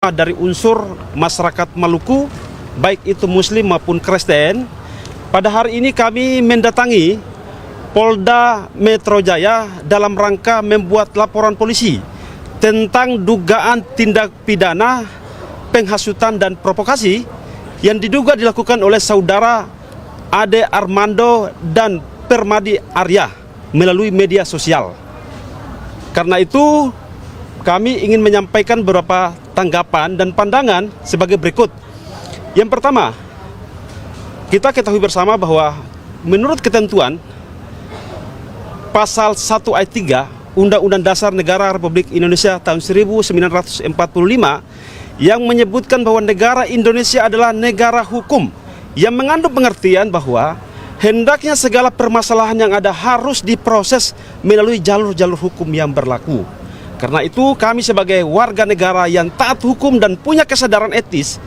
dari unsur masyarakat Maluku, baik itu Muslim maupun Kristen. Pada hari ini kami mendatangi Polda Metro Jaya dalam rangka membuat laporan polisi tentang dugaan tindak pidana penghasutan dan provokasi yang diduga dilakukan oleh saudara Ade Armando dan Permadi Arya melalui media sosial. Karena itu kami ingin menyampaikan beberapa tanggapan dan pandangan sebagai berikut. Yang pertama, kita ketahui bersama bahwa menurut ketentuan Pasal 1 ayat 3 Undang-Undang Dasar Negara Republik Indonesia tahun 1945 yang menyebutkan bahwa negara Indonesia adalah negara hukum, yang mengandung pengertian bahwa hendaknya segala permasalahan yang ada harus diproses melalui jalur-jalur hukum yang berlaku. Karena itu kami sebagai warga negara yang taat hukum dan punya kesadaran etis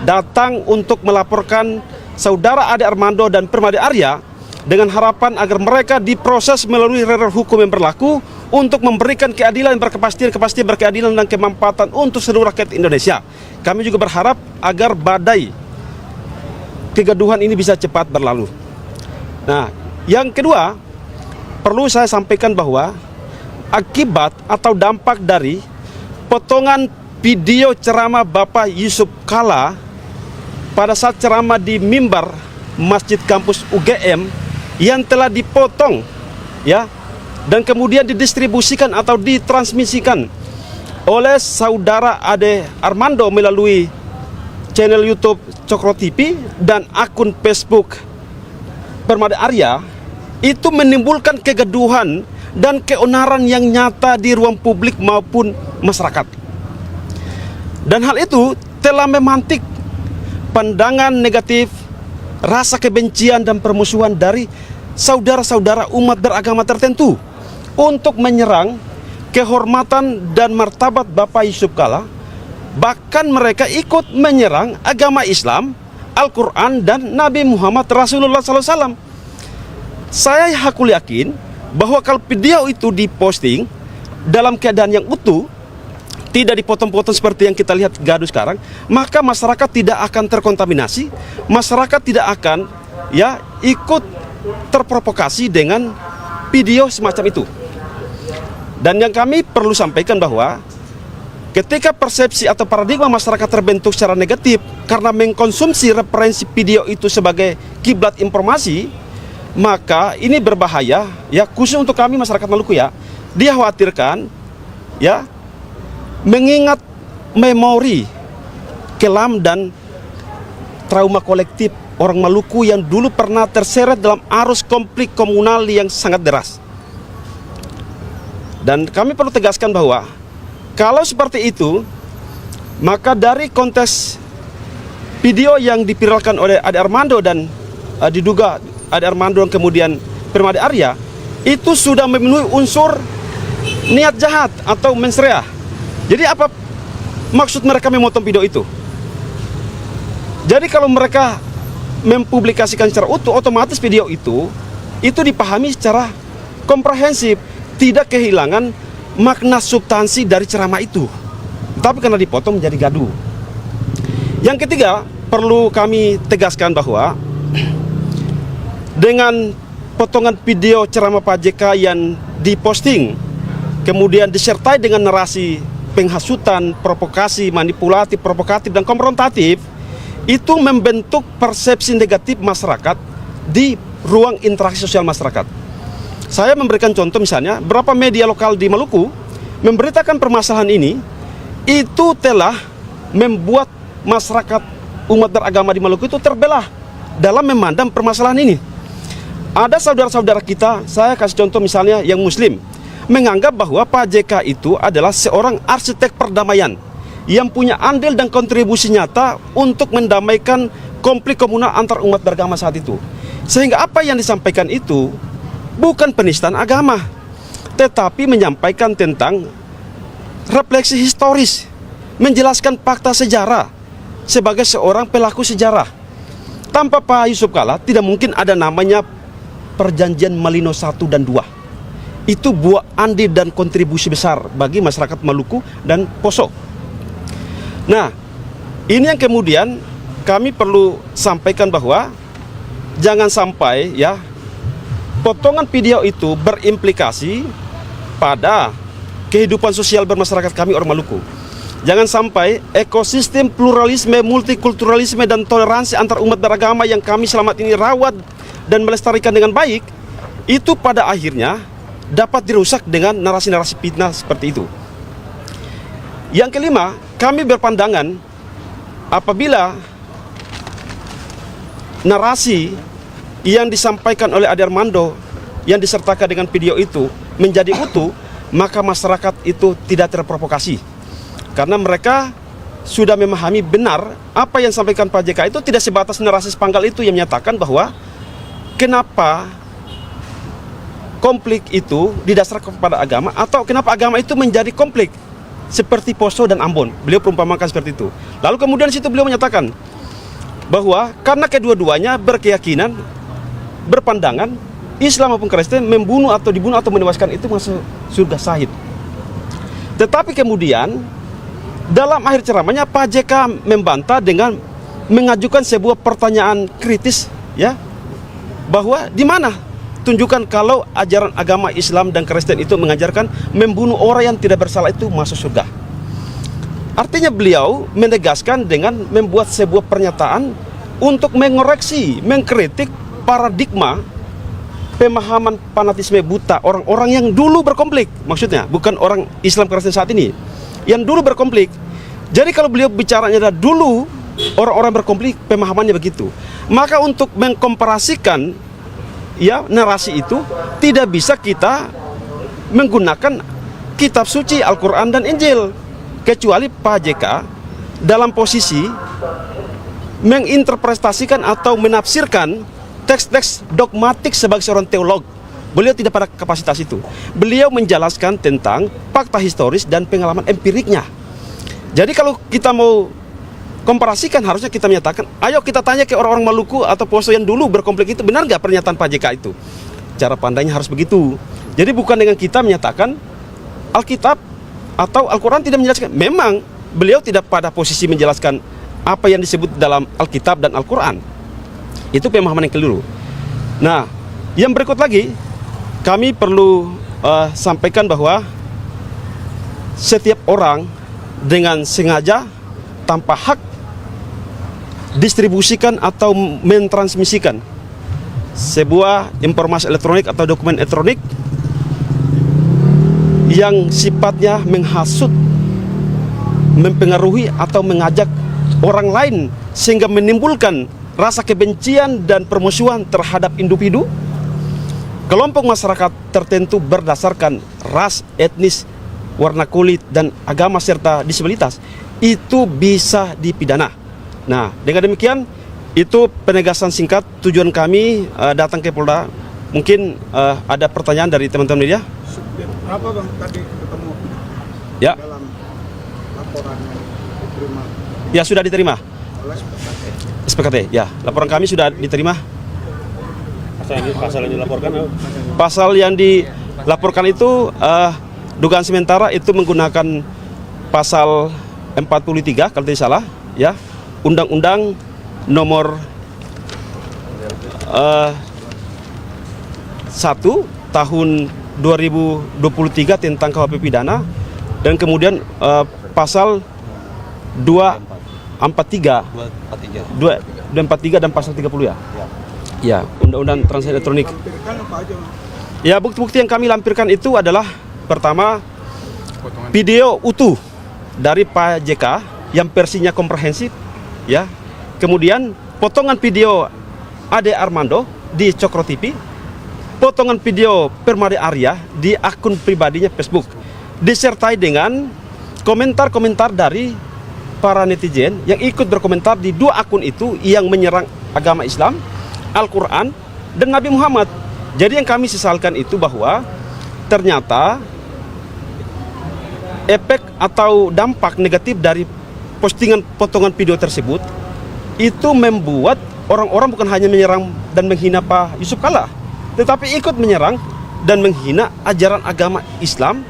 datang untuk melaporkan saudara Ade Armando dan Permadi Arya dengan harapan agar mereka diproses melalui jalur hukum yang berlaku untuk memberikan keadilan, kepastian berkeadilan dan kemanfaatan untuk seluruh rakyat Indonesia. Kami juga berharap agar badai kegaduhan ini bisa cepat berlalu. Nah, yang kedua, perlu saya sampaikan bahwa akibat atau dampak dari potongan video ceramah Bapak Yusuf Kalla pada saat ceramah di mimbar Masjid Kampus UGM yang telah dipotong ya, dan kemudian didistribusikan atau ditransmisikan oleh saudara Ade Armando melalui channel YouTube Cokro TV dan akun Facebook Permadi Arya, itu menimbulkan kegaduhan dan keonaran yang nyata di ruang publik maupun masyarakat. Dan hal itu telah memantik pandangan negatif, rasa kebencian dan permusuhan dari saudara-saudara umat beragama tertentu untuk menyerang kehormatan dan martabat Bapak Yusuf Kalla. Bahkan mereka ikut menyerang agama Islam, Al-Quran dan Nabi Muhammad Rasulullah SAW. Saya hakul yakin bahwa kalau video itu diposting dalam keadaan yang utuh, tidak dipotong-potong seperti yang kita lihat gaduh sekarang, maka masyarakat tidak akan terkontaminasi, masyarakat tidak akan ya ikut terprovokasi dengan video semacam itu. Dan yang kami perlu sampaikan bahwa ketika persepsi atau paradigma masyarakat terbentuk secara negatif karena mengkonsumsi referensi video itu sebagai kiblat informasi, maka ini berbahaya ya, khusus untuk kami masyarakat Maluku ya. Dia khawatirkan ya, mengingat memori kelam dan trauma kolektif orang Maluku yang dulu pernah terseret dalam arus konflik komunal yang sangat deras. Dan kami perlu tegaskan bahwa kalau seperti itu, maka dari konteks video yang dipiralkan oleh Ade Armando dan diduga Ade Armando dan kemudian Permadi Arya, itu sudah memenuhi unsur niat jahat atau mensreah. Jadi apa maksud mereka memotong video itu? Jadi kalau mereka mempublikasikan secara utuh, otomatis video itu dipahami secara komprehensif, tidak kehilangan makna substansi dari ceramah itu. Tapi karena dipotong menjadi gaduh. Yang ketiga, perlu kami tegaskan bahwa dengan potongan video ceramah Pak JK yang diposting, kemudian disertai dengan narasi penghasutan, provokasi, manipulatif, provokatif, dan konfrontatif, itu membentuk persepsi negatif masyarakat di ruang interaksi sosial masyarakat. Saya memberikan contoh misalnya, beberapa media lokal di Maluku memberitakan permasalahan ini, itu telah membuat masyarakat umat beragama di Maluku itu terbelah dalam memandang permasalahan ini. Ada saudara-saudara kita, saya kasih contoh misalnya yang Muslim, menganggap bahwa Pak JK itu adalah seorang arsitek perdamaian yang punya andil dan kontribusi nyata untuk mendamaikan konflik komunal antar umat beragama saat itu. Sehingga apa yang disampaikan itu bukan penistaan agama, tetapi menyampaikan tentang refleksi historis, menjelaskan fakta sejarah sebagai seorang pelaku sejarah. Tanpa Pak Yusuf Kalla tidak mungkin ada namanya Perjanjian Malino 1 dan 2. Itu buah andil dan kontribusi besar bagi masyarakat Maluku dan Poso. Nah, ini yang kemudian kami perlu sampaikan bahwa jangan sampai ya potongan video itu berimplikasi pada kehidupan sosial bermasyarakat kami orang Maluku. Jangan sampai ekosistem pluralisme, multikulturalisme, dan toleransi antar umat beragama yang kami selama ini rawat dan melestarikan dengan baik, itu pada akhirnya dapat dirusak dengan narasi-narasi fitnah seperti itu. Yang kelima, kami berpandangan apabila narasi yang disampaikan oleh Ade Armando yang disertakan dengan video itu menjadi utuh, maka masyarakat itu tidak terprovokasi. Karena mereka sudah memahami benar apa yang disampaikan Pak JK itu tidak sebatas narasi sepanggal itu yang menyatakan bahwa kenapa konflik itu didasarkan kepada agama, atau kenapa agama itu menjadi konflik seperti Poso dan Ambon. Beliau perumpamakan seperti itu. Lalu kemudian di situ beliau menyatakan bahwa karena kedua-duanya berkeyakinan, berpandangan Islam maupun Kristen membunuh atau dibunuh atau menewaskan itu masuk surga sahid. Tetapi kemudian dalam akhir ceramahnya Pak JK membantah dengan mengajukan sebuah pertanyaan kritis, ya, bahwa di mana tunjukkan kalau ajaran agama Islam dan Kristen itu mengajarkan membunuh orang yang tidak bersalah itu masuk surga. Artinya beliau menegaskan dengan membuat sebuah pernyataan untuk mengoreksi, mengkritik paradigma pemahaman fanatisme buta orang-orang yang dulu berkonflik, maksudnya bukan orang Islam Kristen saat ini, yang dulu berkonflik. Jadi kalau beliau bicaranya adalah dulu orang-orang berkonflik, pemahamannya begitu, maka untuk mengkomparasikan ya narasi itu tidak bisa kita menggunakan kitab suci Al-Quran dan Injil, kecuali Pak JK dalam posisi menginterpretasikan atau menafsirkan teks-teks dogmatik sebagai seorang teolog. Beliau tidak pada kapasitas itu. Beliau menjelaskan tentang fakta historis dan pengalaman empiriknya. Jadi kalau kita mau komparasikan, harusnya kita menyatakan, ayo kita tanya ke orang-orang Maluku atau Poso yang dulu berkonflik itu, benar nggak pernyataan Pak JK itu? Cara pandangnya harus begitu. Jadi bukan dengan kita menyatakan Alkitab atau Al-Quran tidak menjelaskan. Memang beliau tidak pada posisi menjelaskan apa yang disebut dalam Alkitab dan Al-Quran. Itu pemahaman yang keliru. Nah, yang berikut lagi, kami perlu sampaikan bahwa setiap orang dengan sengaja tanpa hak distribusikan atau mentransmisikan sebuah informasi elektronik atau dokumen elektronik yang sifatnya menghasut, mempengaruhi atau mengajak orang lain sehingga menimbulkan rasa kebencian dan permusuhan terhadap individu, kelompok masyarakat tertentu berdasarkan ras, etnis, warna kulit, dan agama serta disabilitas, itu bisa dipidana. Nah, dengan demikian itu penegasan singkat tujuan kami datang ke Polda. Mungkin ada pertanyaan dari teman-teman media. Berapa Bang tadi ketemu Ya. dalam laporan yang diterima Ya, sudah diterima. oleh SPKT? SPKT, ya, laporan kami sudah diterima. Pasal yang dilaporkan Pasal yang dilaporkan itu dugaan sementara itu menggunakan pasal 43 kalau tidak salah, ya, Undang-Undang nomor 1 tahun 2023 tentang KUHP pidana, dan kemudian pasal 243 dan pasal 30, ya. Ya, Undang-Undang Transaksi Elektronik. Lampirkan apa aja Bang? Ya, bukti-bukti yang kami lampirkan itu adalah pertama video utuh dari Pak JK yang versinya komprehensif, ya. Kemudian potongan video Ade Armando di Cokro TV, potongan video Permade Arya di akun pribadinya Facebook, disertai dengan komentar-komentar dari para netizen yang ikut berkomentar di dua akun itu yang menyerang agama Islam, Al-Quran, dan Nabi Muhammad. Jadi yang kami sesalkan itu bahwa ternyata efek atau dampak negatif dari postingan potongan video tersebut itu membuat orang-orang bukan hanya menyerang dan menghina Pak Yusuf Kalla, tetapi ikut menyerang dan menghina ajaran agama Islam,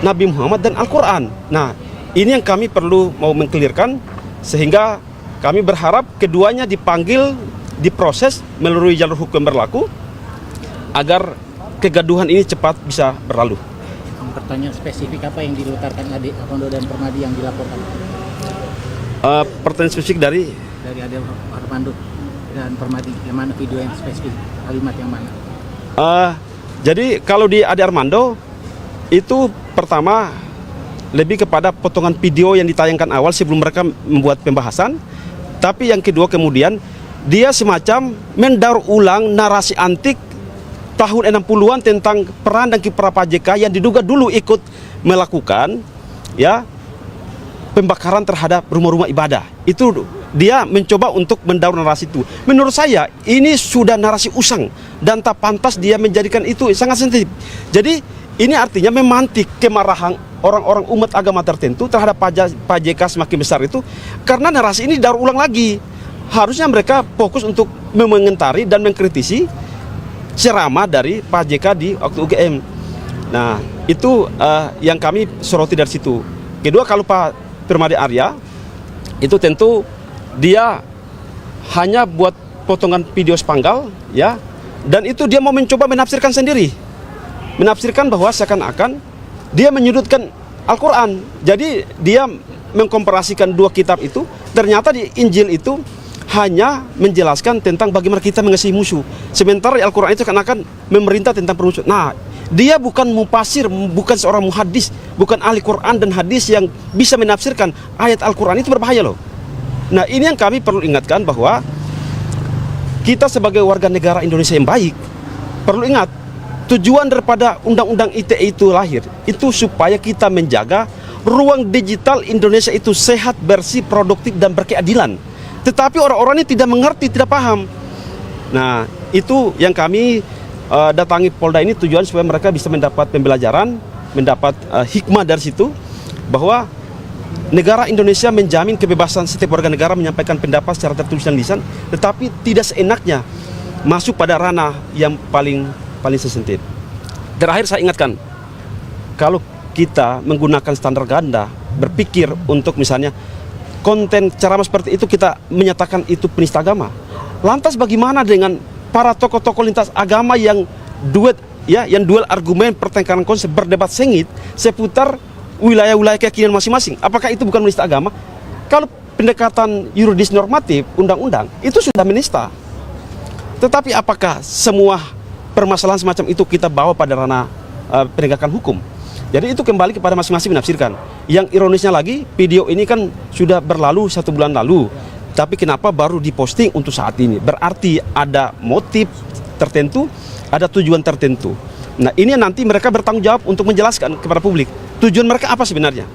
Nabi Muhammad, dan Al-Quran. Nah, ini yang kami perlu mau mengkelirkan, sehingga kami berharap keduanya dipanggil, diproses melalui jalur hukum berlaku agar kegaduhan ini cepat bisa berlalu. Pertanyaan spesifik apa yang dilontarkan Ade Armando dan Permadi yang dilaporkan? Pertanyaan spesifik dari Ade Armando dan Permadi, yang mana video yang spesifik, kalimat yang mana? Jadi kalau di Ade Armando itu pertama lebih kepada potongan video yang ditayangkan awal sebelum mereka membuat pembahasan. Tapi yang kedua kemudian dia semacam mendaur ulang narasi antik tahun 60-an tentang peran dan kiprah Pak JK yang diduga dulu ikut melakukan ya pembakaran terhadap rumah-rumah ibadah. Itu dia mencoba untuk mendaur narasi itu. Menurut saya ini sudah narasi usang dan tak pantas dia menjadikan itu sangat sensitif. Jadi ini artinya memantik kemarahan orang-orang umat agama tertentu terhadap Pak JK semakin besar itu karena narasi ini daur ulang lagi. Harusnya mereka fokus untuk mengomentari dan mengkritisi ceramah dari Pak JK di waktu UGM. Nah, itu yang kami soroti dari situ. Kedua, kalau Pak Permadi Arya itu tentu dia hanya buat potongan video sepanggal ya, dan itu dia mau mencoba menafsirkan sendiri. Menafsirkan bahwa seakan-akan dia menyudutkan Al-Quran. Jadi dia mengkomparasikan dua kitab itu. Ternyata di Injil itu hanya menjelaskan tentang bagaimana kita mengasihi musuh. Sementara Al-Quran itu seakan-akan memerintah tentang permusuhan. Nah, dia bukan mufasir, bukan seorang muhadis, bukan ahli Quran dan hadis yang bisa menafsirkan ayat Al-Quran. Itu berbahaya loh. Nah, ini yang kami perlu ingatkan bahwa kita sebagai warga negara Indonesia yang baik perlu ingat tujuan daripada Undang-Undang ITE itu lahir itu supaya kita menjaga ruang digital Indonesia itu sehat, bersih, produktif dan berkeadilan. Tetapi orang-orang ini tidak mengerti, tidak paham. Nah, itu yang kami datangi Polda ini tujuan supaya mereka bisa mendapat pembelajaran, mendapat hikmah dari situ bahwa negara Indonesia menjamin kebebasan setiap warga negara menyampaikan pendapat secara tertulis dan lisan, tetapi tidak seenaknya masuk pada ranah yang paling sensitif. Terakhir saya ingatkan, kalau kita menggunakan standar ganda, berpikir untuk misalnya konten ceramah seperti itu kita menyatakan itu penista agama. Lantas bagaimana dengan para tokoh-tokoh lintas agama yang duel argumen, pertengkaran konsep, berdebat sengit seputar wilayah-wilayah keyakinan masing-masing? Apakah itu bukan menista agama? Kalau pendekatan yuridis normatif undang-undang itu sudah menista. Tetapi apakah semua permasalahan semacam itu kita bawa pada ranah penegakan hukum? Jadi itu kembali kepada masing-masing menafsirkan. Yang ironisnya lagi, video ini kan sudah berlalu 1 bulan lalu, tapi kenapa baru diposting untuk saat ini? Berarti ada motif tertentu, ada tujuan tertentu. Nah, ini nanti mereka bertanggung jawab untuk menjelaskan kepada publik tujuan mereka apa sebenarnya.